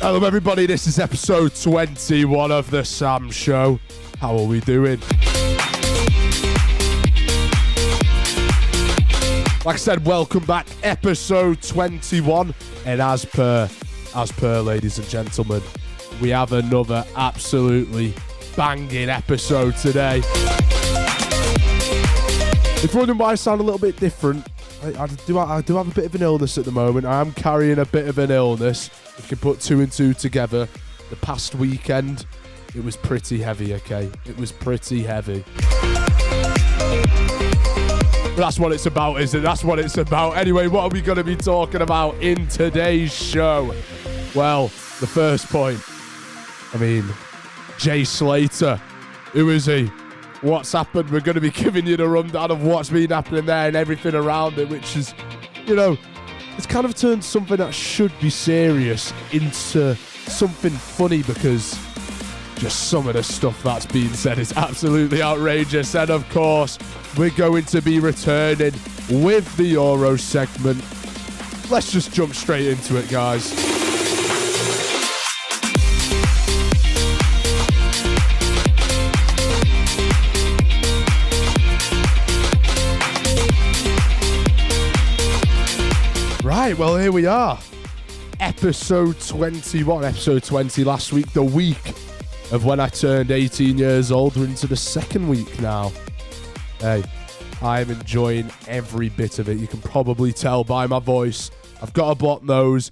Hello everybody, this is episode 21 of The Sam Show. How are we doing? Like I said, welcome back, episode 21. And as per, ladies and gentlemen, we have another absolutely banging episode today. If you're wondering why I sound a little bit different, I do have a bit of an illness at the moment. I am carrying a bit of an illness. You can put two and two together. The past weekend, it was pretty heavy, okay? It was pretty heavy. But that's what it's about, isn't it? That's what it's about. Anyway, what are we going to be talking about in today's show? Well, the first point, Slater. Who is he? What's happened? We're going to be giving you the rundown of what's been happening there and everything around it, which is, it's kind of turned something that should be serious into something funny because just some of the stuff that's being said is absolutely outrageous. And of course, we're going to be returning with the Euro segment. Let's just jump straight into it, guys. Right, well, here we are. Episode 21, episode 20 last week, the week of when I turned 18 years old. We're into the second week now. Hey, I'm enjoying every bit of it. You can probably tell by my voice. I've got a blocked nose.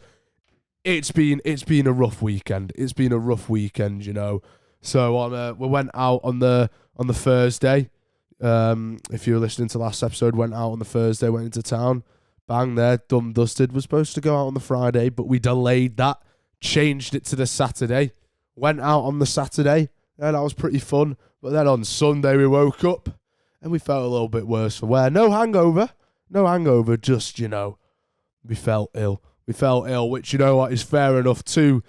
It's been a rough weekend. It's been a rough weekend, So we went out on the Thursday. If you were listening to last episode, went out on the Thursday, went into town. Bang there, done, dusted. Was supposed to go out on the Friday, but we delayed that. Changed it to the Saturday. Went out on the Saturday. Yeah, that was pretty fun. But then on Sunday we woke up and we felt a little bit worse for wear. No hangover, just, we felt ill. We felt ill, which, is fair enough. Two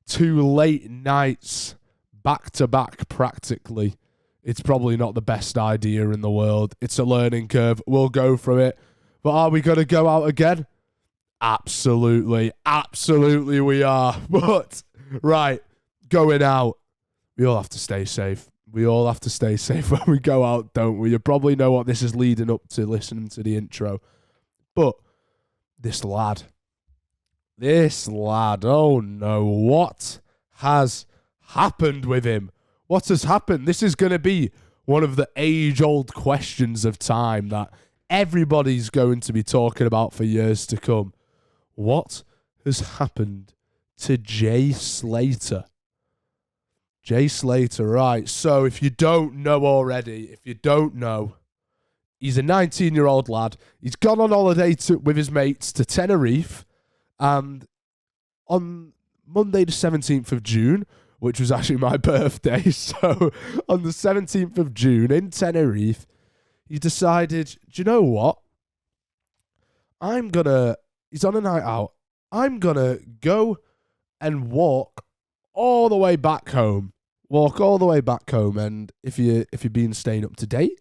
late nights back to back practically. It's probably not the best idea in the world. It's a learning curve. We'll go through it. But are we going to go out again? Absolutely we are. But, right, going out, we all have to stay safe. We all have to stay safe when we go out, don't we? You probably know what this is leading up to listening to the intro. But this lad, oh no, what has happened with him? What has happened? This is going to be one of the age-old questions of time that everybody's going to be talking about for years to come. What has happened to Slater? Slater, right. So if you don't know already, he's a 19-year-old lad. He's gone on holiday with his mates to Tenerife. And on Monday the 17th of June, which was actually my birthday, so on the 17th of June in Tenerife, he decided, do you know what? He's on a night out. I'm going to go and walk all the way back home. And if you've been staying up to date,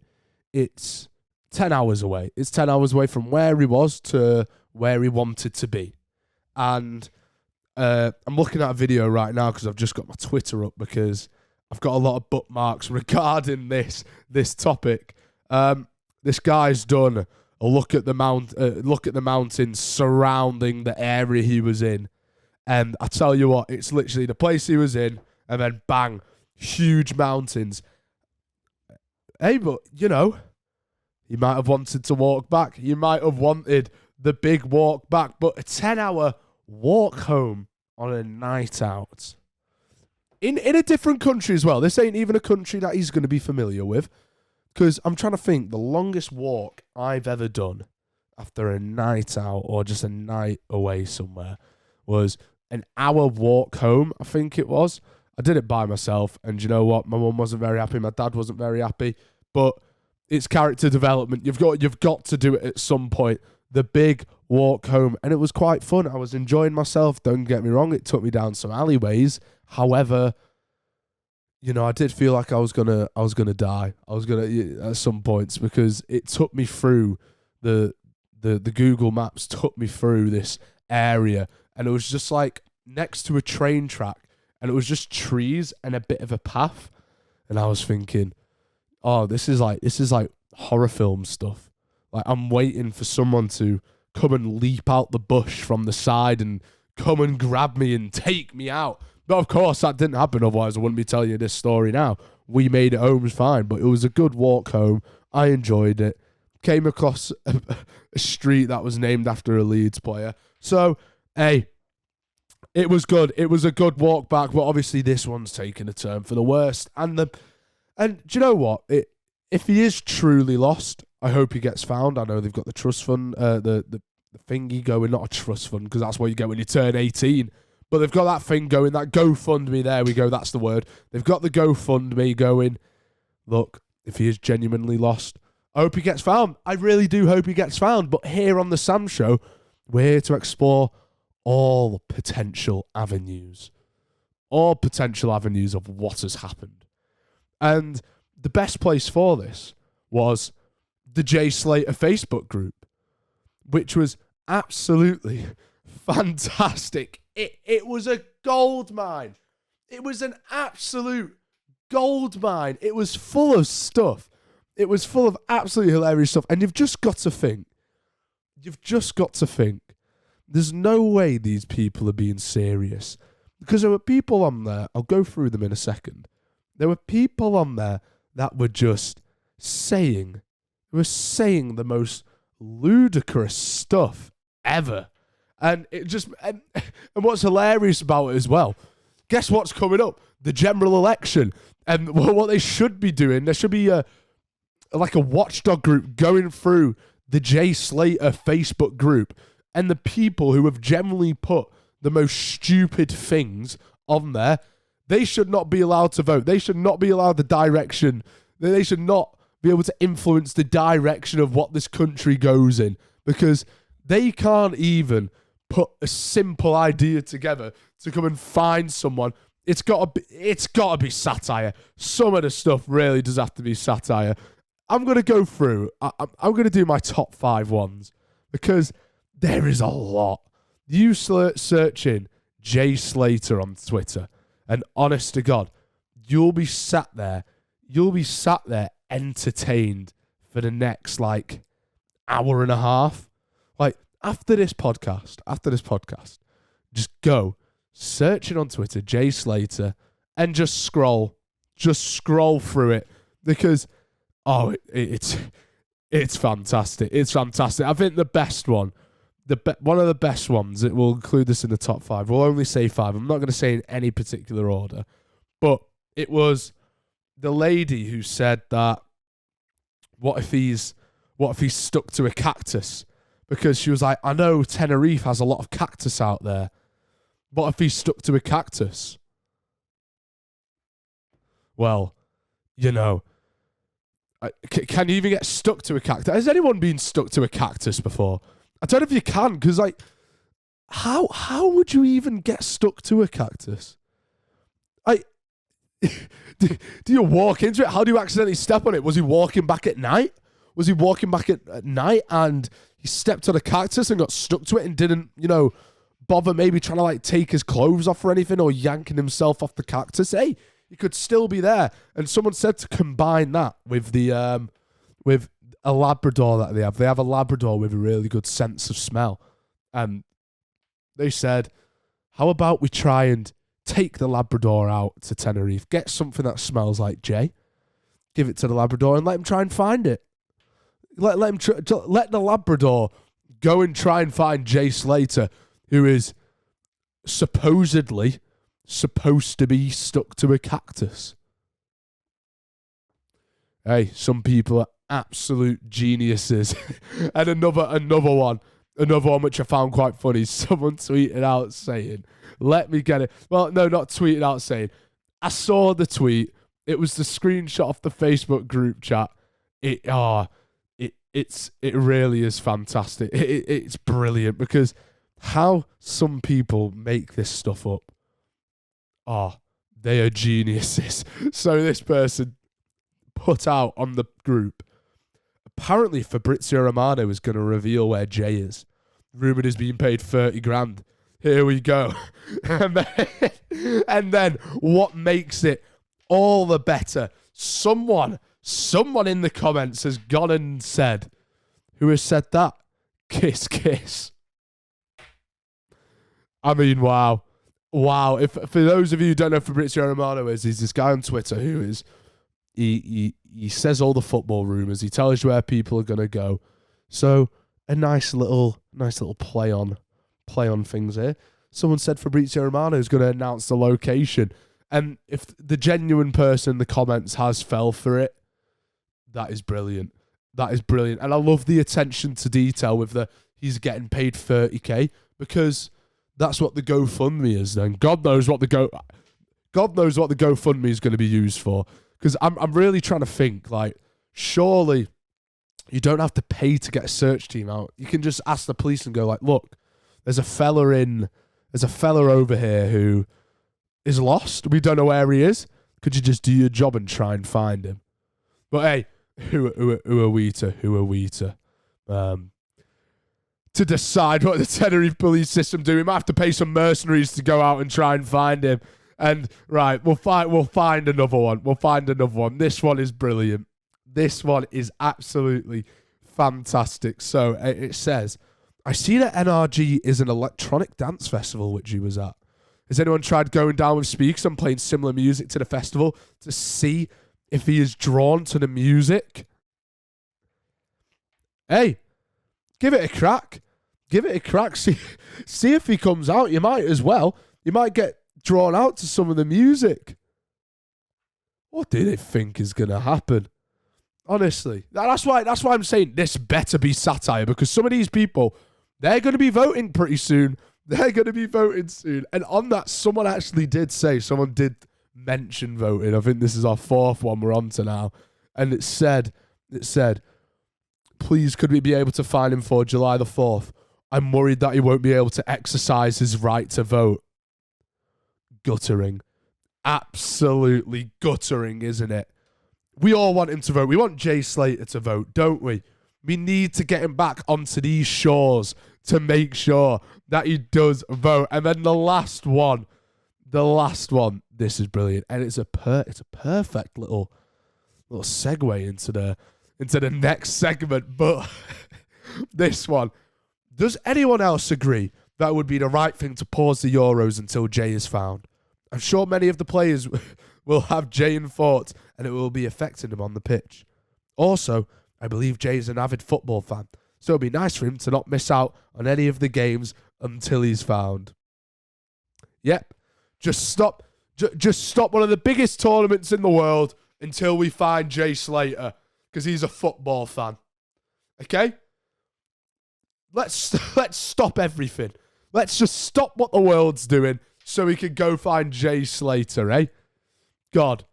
it's 10 hours away. It's 10 hours away from where he was to where he wanted to be. And I'm looking at a video right now because I've just got my Twitter up because I've got a lot of bookmarks regarding this topic. This guy's done a look at the mountains surrounding the area he was in, and I tell you what, it's literally the place he was in, and then bang, huge mountains. Hey, but he might have wanted to walk back. He might have wanted the big walk back, but a 10-hour walk home on a night out in a different country as well. This ain't even a country that he's going to be familiar with. Because I'm trying to think, the longest walk I've ever done after a night out or just a night away somewhere was an hour walk home, I think it was. I did it by myself, and you know what? My mum wasn't very happy, my dad wasn't very happy, but it's character development. You've got to do it at some point. The big walk home, and it was quite fun. I was enjoying myself, don't get me wrong. It took me down some alleyways. However, I did feel like I was gonna die. I was gonna at some points because it took me through the Google Maps took me through this area, and it was just like next to a train track, and it was just trees and a bit of a path. And I was thinking, oh, this is like horror film stuff. Like, I'm waiting for someone to come and leap out the bush from the side and come and grab me and take me out. But of course, that didn't happen. Otherwise, I wouldn't be telling you this story now. We made it home fine, but it was a good walk home. I enjoyed it. Came across a street that was named after a Leeds player. So, hey, it was good. It was a good walk back, but obviously this one's taken a turn for the worst. And do you know what? If he is truly lost, I hope he gets found. I know they've got the trust fund, the thingy going, not a trust fund, because that's what you get when you turn 18. But they've got that thing going, that GoFundMe, there we go, that's the word. They've got the GoFundMe going. Look, if he is genuinely lost, I hope he gets found. I really do hope he gets found. But here on the Sam Show, we're here to explore all potential avenues. All potential avenues of what has happened. And the best place for this was the Jay Slater Facebook group, which was absolutely fantastic. It was a gold mine. It was an absolute gold mine. It was full of stuff. It was full of absolutely hilarious stuff. And you've just got to think, there's no way these people are being serious. Because there were people on there, I'll go through them in a second. There were people on there that were just saying the most ludicrous stuff ever. And it just, and what's hilarious about it as well, guess what's coming up? The general election. And what they should be doing, there should be like a watchdog group going through the Jay Slater Facebook group, and the people who have generally put the most stupid things on there, they should not be allowed to vote. They should not be allowed the direction. They should not be able to influence the direction of what this country goes in, because they can't even put a simple idea together to come and find someone. It's got to be satire. Some of the stuff really does have to be satire. I'm going to go through. I'm going to do my top 5 ones, because there is a lot. You search in Jay Slater on Twitter, and honest to God, you'll be sat there entertained for the next hour and a half. After this podcast, just go searching on Twitter, Jay Slater, and just scroll through it, because it's fantastic. It's fantastic. I think the best one, one of the best ones, it will include this in the top 5. We'll only say 5. I'm not going to say in any particular order, but it was the lady who said that what if he's stuck to a cactus? Because she was like, I know Tenerife has a lot of cactus out there. What if he's stuck to a cactus? Well, can you even get stuck to a cactus? Has anyone been stuck to a cactus before? I don't know if you can, because how would you even get stuck to a cactus? Do you walk into it? How do you accidentally step on it? Was he walking back at night? And he stepped on a cactus and got stuck to it and didn't, bother maybe trying to take his clothes off or anything, or yanking himself off the cactus? Hey, he could still be there. And someone said to combine that with the with a Labrador that they have. They have a Labrador with a really good sense of smell. And they said, how about we try and take the Labrador out to Tenerife, get something that smells like Jay, give it to the Labrador, and let him try and find it. Let the Labrador go and try and find Jay Slater, who is supposedly supposed to be stuck to a cactus. Hey, some people are absolute geniuses. And another one which I found quite funny. Someone tweeted out saying, let me get it. Well, no, not tweeted out saying. I saw the tweet. It was the screenshot off the Facebook group chat. It really is fantastic. It's brilliant, because how some people make this stuff up. They are geniuses. So this person put out on the group, apparently Fabrizio Romano is going to reveal where Jay is. Rumoured he's being paid 30 grand. Here we go. and then what makes it all the better? Someone in the comments has gone and said, who has said that? Kiss, kiss. I mean, wow. Wow. If for those of you who don't know who Fabrizio Romano is, he's this guy on Twitter who is, he says all the football rumours. He tells you where people are going to go. So a nice little play on things here. Someone said Fabrizio Romano is going to announce the location. And if the genuine person in the comments has fell for it, that is brilliant. That is brilliant. And I love the attention to detail with the he's getting paid 30k, because that's what the GoFundMe is then. God knows what the GoFundMe is going to be used for. Because I'm really trying to think, like, surely you don't have to pay to get a search team out. You can just ask the police and go like, look, there's a fella over here who is lost. We don't know where he is. Could you just do your job and try and find him? But hey, who are we to decide what the Tenerife police system do? We might have to pay some mercenaries to go out and try and find him. And right, we'll find another one. We'll find another one. This one is brilliant. This one is absolutely fantastic. So it says, I see that NRG is an electronic dance festival which he was at. Has anyone tried going down with speakers and playing similar music to the festival to see if he is drawn to the music? Hey, give it a crack. Give it a crack. See if he comes out. You might as well. You might get drawn out to some of the music. What do they think is going to happen? Honestly, that's why I'm saying this better be satire, because some of these people, they're going to be voting pretty soon. They're going to be voting soon. And on that, someone did mention voting. I think this is our fourth one we're on to now. And it said, please, could we be able to find him for July the 4th? I'm worried that he won't be able to exercise his right to vote. Guttering. Absolutely guttering, isn't it? We all want him to vote. We want Jay Slater to vote, don't we? We need to get him back onto these shores to make sure that he does vote. And then the last one, this is brilliant. And it's a perfect little segue into the next segment. But this one, does anyone else agree that would be the right thing to pause the Euros until Jay is found? I'm sure many of the players will have Jay in thoughts, and it will be affecting him on the pitch. Also, I believe Jay is an avid football fan, so it'll be nice for him to not miss out on any of the games until he's found. Yep, just stop one of the biggest tournaments in the world until we find Jay Slater, because he's a football fan. Okay? Let's stop everything. Let's just stop what the world's doing so we can go find Jay Slater, eh? God.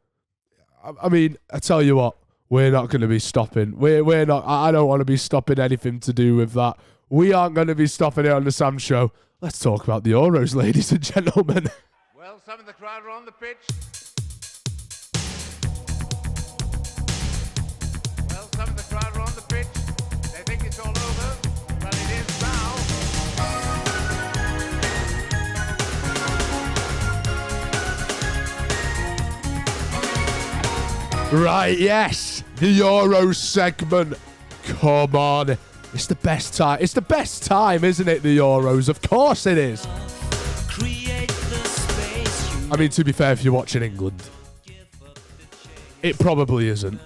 I mean, I tell you what, we're not going to be stopping. We're not. I don't want to be stopping anything to do with that. We aren't going to be stopping it on the Sam Show. Let's talk about the Euros, ladies and gentlemen. Well, some of the crowd are on the pitch. They think it's all over, but it is now. Right, yes. The Euro segment. Come on. It's the best time. It's the best time, isn't it, the Euros? Of course it is. I mean, to be fair, if you're watching England, it probably isn't.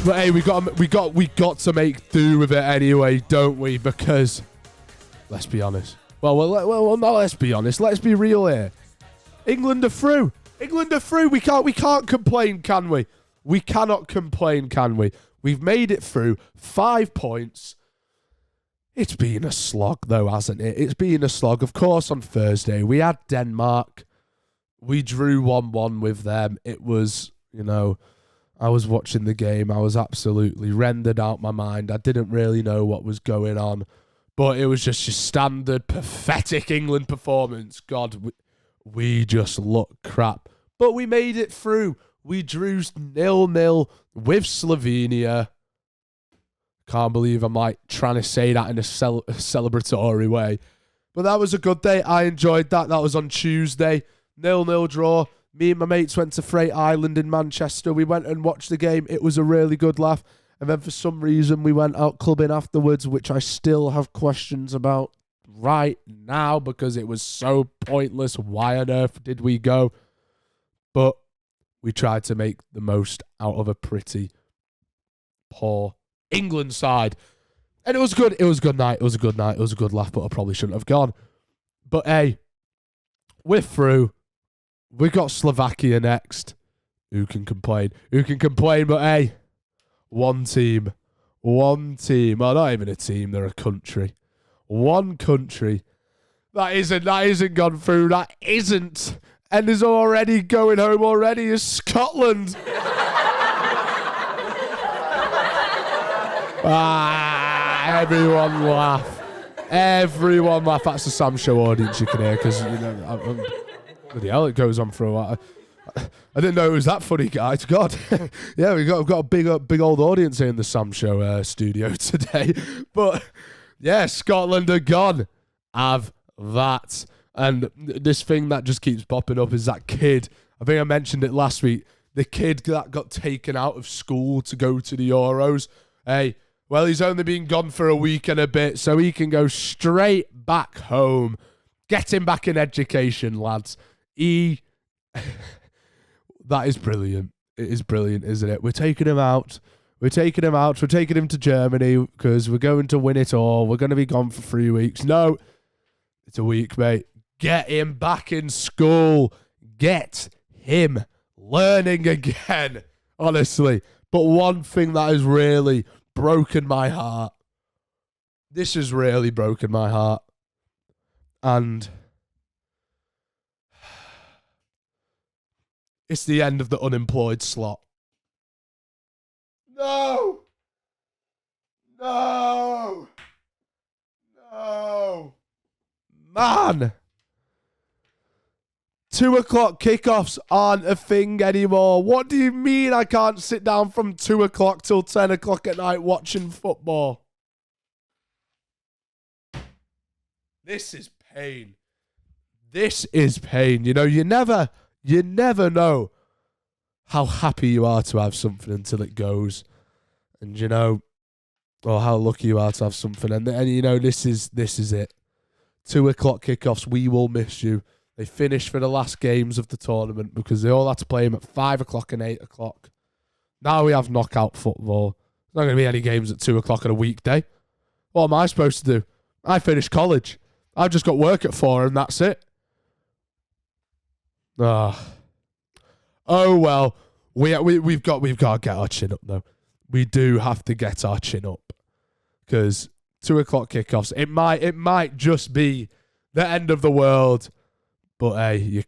But hey, we got to make do with it anyway, don't we? Because let's be honest. Well, not let's be honest. Let's be real here. England are through. England are through. We can't complain, can we? We cannot complain, can we? We've made it through. 5 points. It's been a slog, though, hasn't it? It's been a slog. Of course, on Thursday, we had Denmark. We drew 1-1 with them. It was, I was watching the game. I was absolutely rendered out my mind. I didn't really know what was going on. But it was just your standard pathetic England performance. God, we just look crap. But we made it through. We drew 0-0 with Slovenia. Can't believe I'm trying to say that in a celebratory way. But that was a good day. I enjoyed that. That was on Tuesday. 0-0 draw. Me and my mates went to Freight Island in Manchester. We went and watched the game. It was a really good laugh. And then for some reason, we went out clubbing afterwards, which I still have questions about right now because it was so pointless. Why on earth did we go? But we tried to make the most out of a pretty poor England side. And it was good. It was a good night. It was a good night. It was a good laugh, but I probably shouldn't have gone. But hey, we're through. We got Slovakia next. Who can complain? Who can complain? But hey, one team. One team. Well, not even a team. They're a country. One country. That isn't gone through. That isn't. And is already going home already is Scotland. Everyone laugh. Everyone laugh. That's the Sam Show audience you can hear because, you know, bloody hell, it goes on for a while. I didn't know it was that funny, guys. God. Yeah, we've got a big old audience here in the Sam Show studio today. But, yeah, Scotland are gone. Have that. And this thing that just keeps popping up is that kid. I think I mentioned it last week. The kid that got taken out of school to go to the Euros. Hey, well, he's only been gone for a week and a bit, so he can go straight back home. Get him back in education, lads. That is brilliant. It is brilliant, isn't it? We're taking him out. We're taking him out. We're taking him to Germany because we're going to win it all. We're going to be gone for 3 weeks. No, it's a week, mate. Get him back in school. Get him learning again, honestly. But one thing that has really broken my heart. This has really broken my heart. And it's the end of the unemployed slot. No! No! No! Man! 2 o'clock kickoffs aren't a thing anymore. What do you mean I can't sit down from 2 o'clock till 10 o'clock at night watching football? This is pain. This is pain. You know, you never know how happy you are to have something until it goes. And, you know, or how lucky you are to have something. And you know, this is it. 2 o'clock kickoffs, we will miss you. They finished for the last games of the tournament because they all had to play them at 5 o'clock and 8 o'clock. Now we have knockout football. There's not going to be any games at 2 o'clock on a weekday. What am I supposed to do? I finished college. I've just got work at 4 and that's it. Oh well. We've got to get our chin up though. We do have to get our chin up because 2 o'clock kickoffs. It might just be the end of the world. But hey, you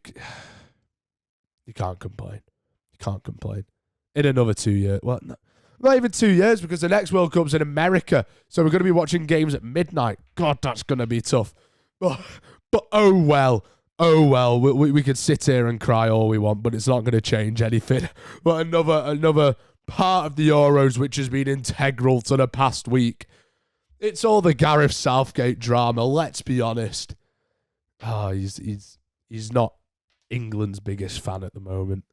can't complain. You can't complain. In another 2 years. Well, not even 2 years because the next World Cup's in America. So we're going to be watching games at midnight. God, that's going to be tough. But oh well. Oh well. We could sit here and cry all we want, but it's not going to change anything. But another part of the Euros which has been integral to the past week. It's all the Gareth Southgate drama, let's be honest. He's not England's biggest fan at the moment.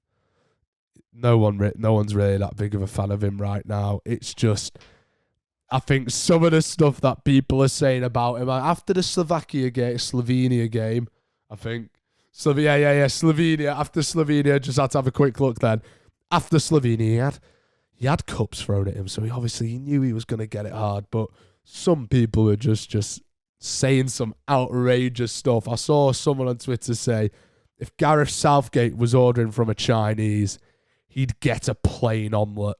No one's really that big of a fan of him right now. It's just, I think some of the stuff that people are saying about him after the Slovenia game, I think. Slovenia. After Slovenia, just had to have a quick look then. After Slovenia, he had cups thrown at him, so he knew he was going to get it hard. But some people were just saying some outrageous stuff. I saw someone on Twitter say, if Gareth Southgate was ordering from a Chinese, he'd get a plain omelette,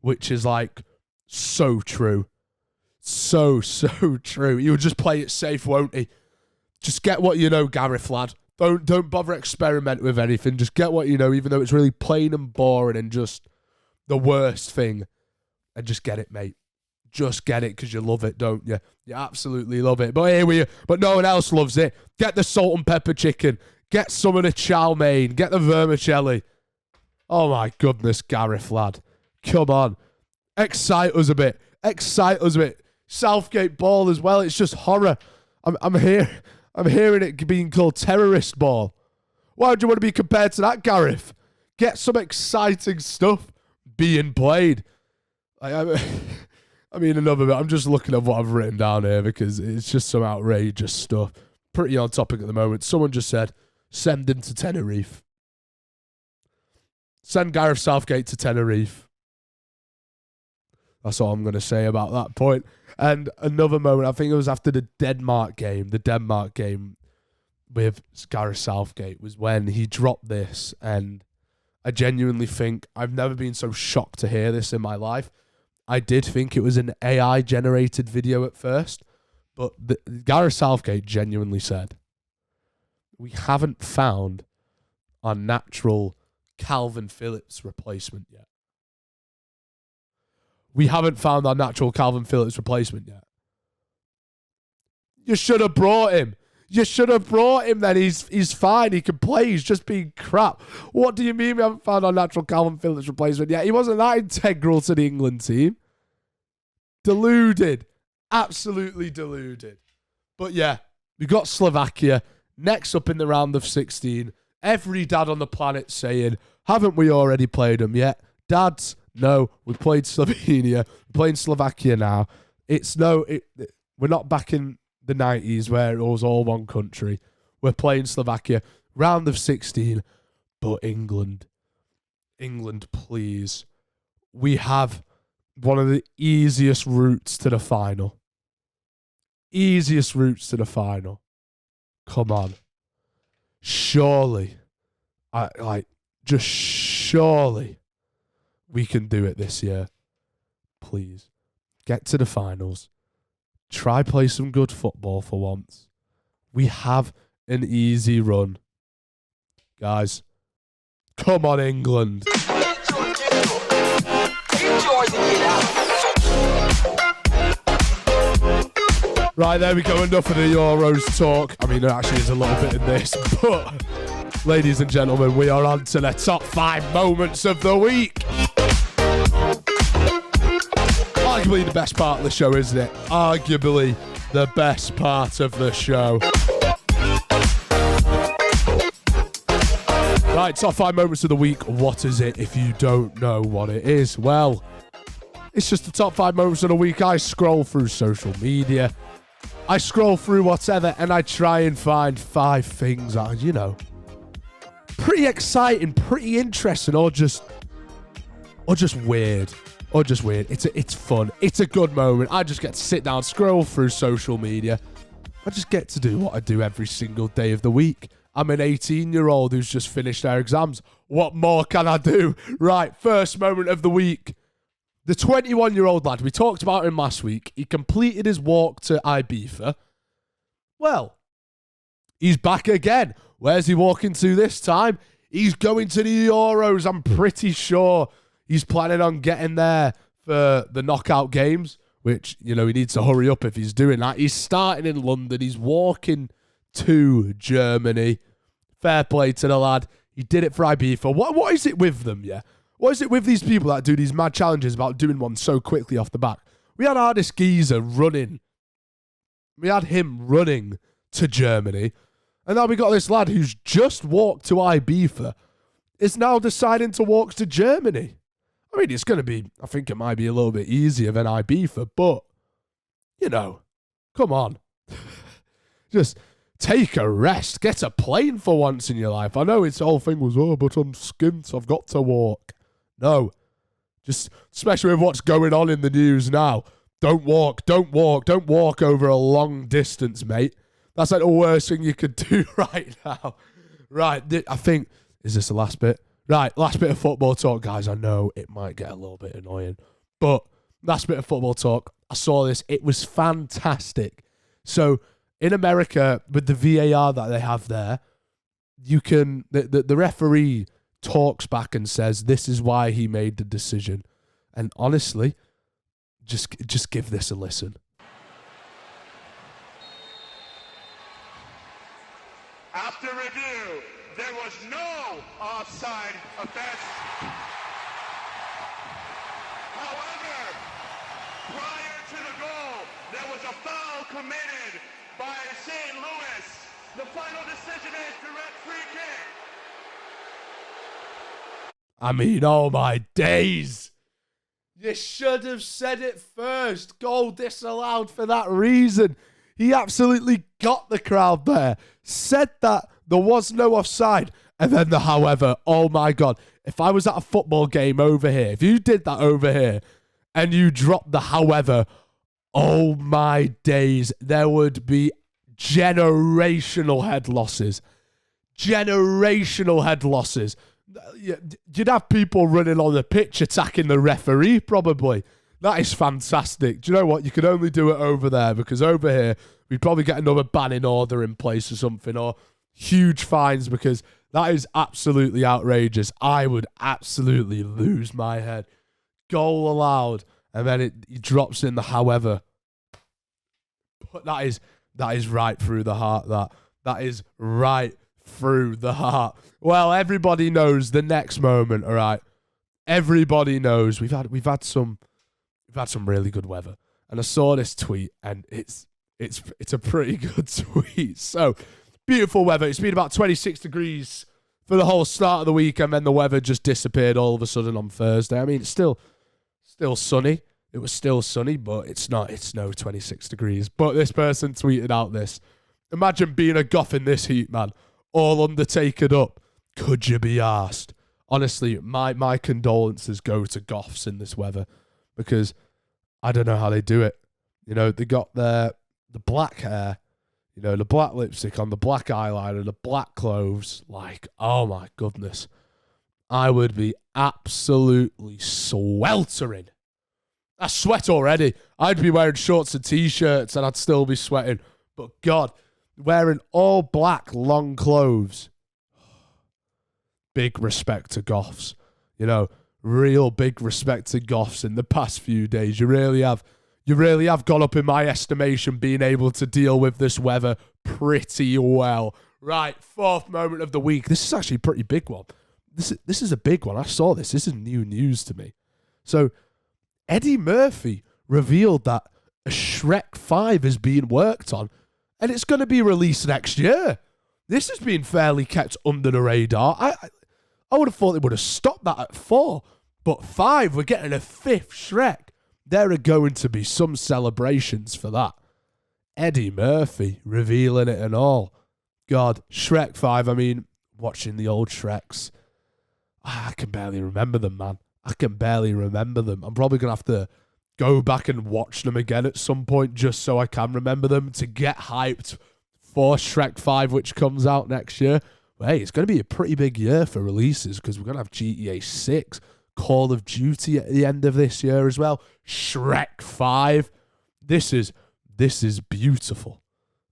which is like so true. So true. He would just play it safe, won't he? Just get what you know, Gareth lad. Don't bother experiment with anything. Just get what you know, even though it's really plain and boring and just the worst thing. And just get it, mate. Just get it because you love it, don't you? You absolutely love it. But no one else loves it. Get the salt and pepper chicken. Get some of the chow mein. Get the vermicelli. Oh my goodness, Gareth lad. Come on. Excite us a bit. Southgate ball as well. It's just horror. I'm here. I'm hearing it being called terrorist ball. Why would you want to be compared to that, Gareth? Get some exciting stuff being played. I mean, another bit. I'm just looking at what I've written down here because it's just some outrageous stuff. Pretty on topic at the moment. Someone just said, send him to Tenerife. Send Gareth Southgate to Tenerife. That's all I'm going to say about that point. And another moment, I think it was after the Denmark game with Gareth Southgate, was when he dropped this. And I genuinely think, I've never been so shocked to hear this in my life. I did think it was an AI-generated video at first, but Gareth Southgate genuinely said, we haven't found our natural Calvin Phillips replacement yet. We haven't found our natural Calvin Phillips replacement yet. You should have brought him. You should have brought him then. He's fine. He can play. He's just being crap. What do you mean we haven't found our natural Calvin Phillips replacement yet? He wasn't that integral to the England team. Deluded. Absolutely deluded. But yeah, we got Slovakia next up in the round of 16. Every dad on the planet saying, haven't we already played them yet? Dads, no, we played Slovenia. We're playing Slovakia now. We're not back in the 90s where it was all one country. We're playing Slovakia. Round of 16. But England, please. We have one of the easiest routes to the final. Easiest routes to the final. Come on. Surely. Surely we can do it this year. Please. Get to the finals. Try play some good football for once. We have an easy run. Guys, come on, England. Right, there we go. Enough of the Euros talk. I mean, there actually is a little bit in this, but ladies and gentlemen, we are on to the top 5 moments of the week. Arguably the best part of the show, isn't it? Arguably the best part of the show. Right, top 5 moments of the week. What is it if you don't know what it is? Well, it's just the top 5 moments of the week. I scroll through social media. I scroll through whatever and I try and find 5 things that are, pretty exciting, pretty interesting, or just weird. It's fun. It's a good moment. I just get to sit down, scroll through social media. I just get to do what I do every single day of the week. I'm an 18-year-old who's just finished their exams. What more can I do? Right, first moment of the week. The 21-year-old lad, we talked about him last week. He completed his walk to Ibiza. Well, he's back again. Where's he walking to this time? He's going to the Euros. I'm pretty sure he's planning on getting there for the knockout games, which, he needs to hurry up if he's doing that. He's starting in London. He's walking to Germany. Fair play to the lad. He did it for Ibiza. What is it with them, yeah? What is it with these people that do these mad challenges about doing one so quickly off the back? We had Ardis Geezer running. We had him running to Germany. And now we got this lad who's just walked to Ibiza, is now deciding to walk to Germany. I mean, it's going to be, I think it might be a little bit easier than Ibiza, but, come on. Just take a rest. Get a plane for once in your life. I know its whole thing was, but I'm skint. I've got to walk. No. Just, especially with what's going on in the news now. Don't walk over a long distance, mate. That's like the worst thing you could do right now. Right, I think, is this the last bit? Right, last bit of football talk, guys. I know it might get a little bit annoying, but last bit of football talk. I saw this. It was fantastic. So in America, with the VAR that they have there, you can the referee talks back and says this is why he made the decision. And honestly, just give this a listen. After review, there was no offside offense. However, prior to the goal, there was a foul committed by St. Louis. The final decision is direct free kick. I mean, oh my days. You should have said it first. Goal disallowed for that reason. He absolutely got the crowd there. Said that there was no offside. And then the however. Oh my God. If I was at a football game over here, if you did that over here and you dropped the however, oh my days, there would be generational head losses. Generational head losses. You'd have people running on the pitch attacking the referee, probably. That is fantastic. Do you know what? You could only do it over there, because over here, we'd probably get another banning order in place or something, or huge fines, because that is absolutely outrageous. I would absolutely lose my head. Goal allowed, and then he drops in the however. But that is right through the heart. That is right through the heart. Well, everybody knows the next moment, all right? Everybody knows we've had some really good weather. And I saw this tweet, and it's a pretty good tweet. So, beautiful weather. It's been about 26 degrees for the whole start of the week, and then the weather just disappeared all of a sudden on Thursday. I mean, it's still sunny. It was still sunny, but it's no 26 degrees. But this person tweeted out this. Imagine being a goth in this heat, man. All undertaken up. Could you be arsed? Honestly, my condolences go to goths in this weather, because I don't know how they do it. You know, they got the black hair, you know, the black lipstick on, the black eyeliner, the black clothes. Like, oh my goodness. I would be absolutely sweltering. I sweat already. I'd be wearing shorts and T-shirts and I'd still be sweating. But God, wearing all black long clothes. Big respect to goths. You know, real big respect to goths in the past few days. You really have gone up in my estimation, being able to deal with this weather pretty well. Right, fourth moment of the week. This is actually a pretty big one. This is a big one. I saw this. This is new news to me. So, Eddie Murphy revealed that a Shrek 5 is being worked on, and it's going to be released next year. This has been fairly kept under the radar. I would have thought they would have stopped that at 4, but 5, we're getting a 5th Shrek. There are going to be some celebrations for that. Eddie Murphy revealing it and all. God, Shrek 5, I mean, watching the old Shreks, I can barely remember them, man. I can barely remember them. I'm probably going to have to go back and watch them again at some point just so I can remember them to get hyped for Shrek 5, which comes out next year. Well, hey, it's going to be a pretty big year for releases, because we're going to have GTA 6, Call of Duty at the end of this year as well, Shrek 5. This is beautiful.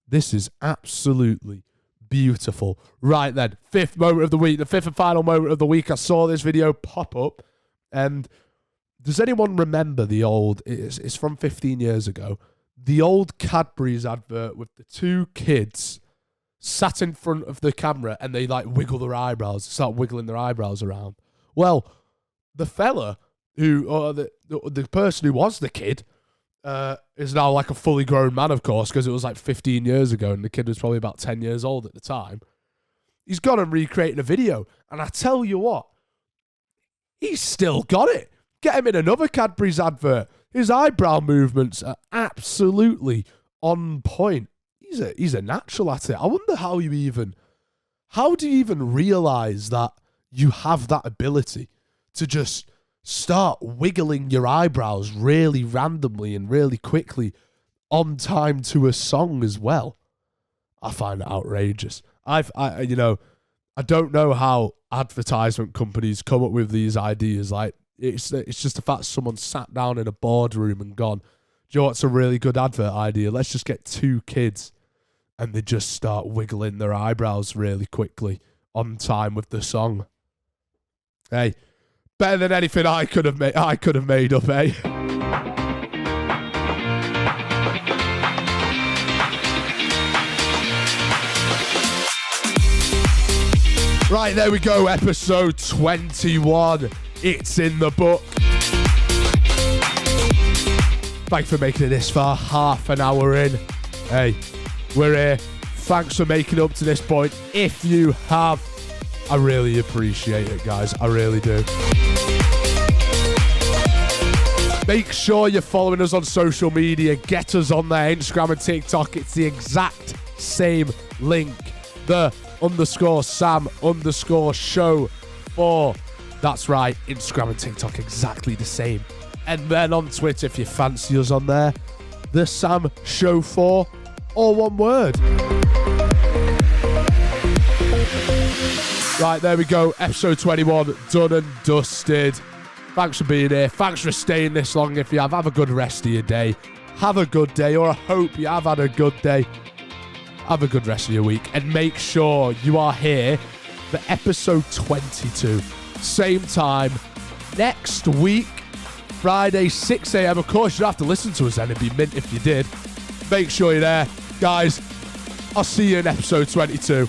This is absolutely beautiful. Right then, 5th moment of the week, the 5th and final moment of the week. I saw this video pop up, and does anyone remember the old, it's from 15 years ago, the old Cadbury's advert with the 2 kids sat in front of the camera and they like wiggle their eyebrows, start wiggling their eyebrows around? Well, the fella who, or the person who was the kid, is now like a fully grown man, of course, because it was like 15 years ago and the kid was probably about 10 years old at the time. He's gone and recreated a video, and I tell you what, he's still got it. Get him in another Cadbury's advert. His eyebrow movements are absolutely on point. He's a natural at it. I wonder how do you even realize that you have that ability to just start wiggling your eyebrows really randomly and really quickly on time to a song as well? I find it outrageous. I don't know how advertisement companies come up with these ideas. Like, it's just the fact someone sat down in a boardroom and gone, do you know what's a really good advert idea? Let's just get 2 kids and they just start wiggling their eyebrows really quickly on time with the song. Hey, better than anything I could have made up, eh? Right, there we go, episode 21. It's in the book. Thanks for making it this far, half an hour in. Hey, we're here Thanks for making it up to this point. If you have, I really appreciate it, guys. I really do. Make sure you're following us on social media. Get us on there, Instagram and TikTok. It's the exact same link. The _Sam_show 4. That's right, Instagram and TikTok, exactly the same. And then on Twitter, if you fancy us on there, the Sam Show 4, all one word. Right, there we go. Episode 21, done and dusted. Thanks for being here. Thanks for staying this long. If you have a good rest of your day. Have a good day, or I hope you have had a good day. Have a good rest of your week. And make sure you are here for episode 22. Same time next week, Friday, 6 a.m. Of course, you'd have to listen to us then. It'd be mint if you did. Make sure you're there. Guys, I'll see you in episode 22.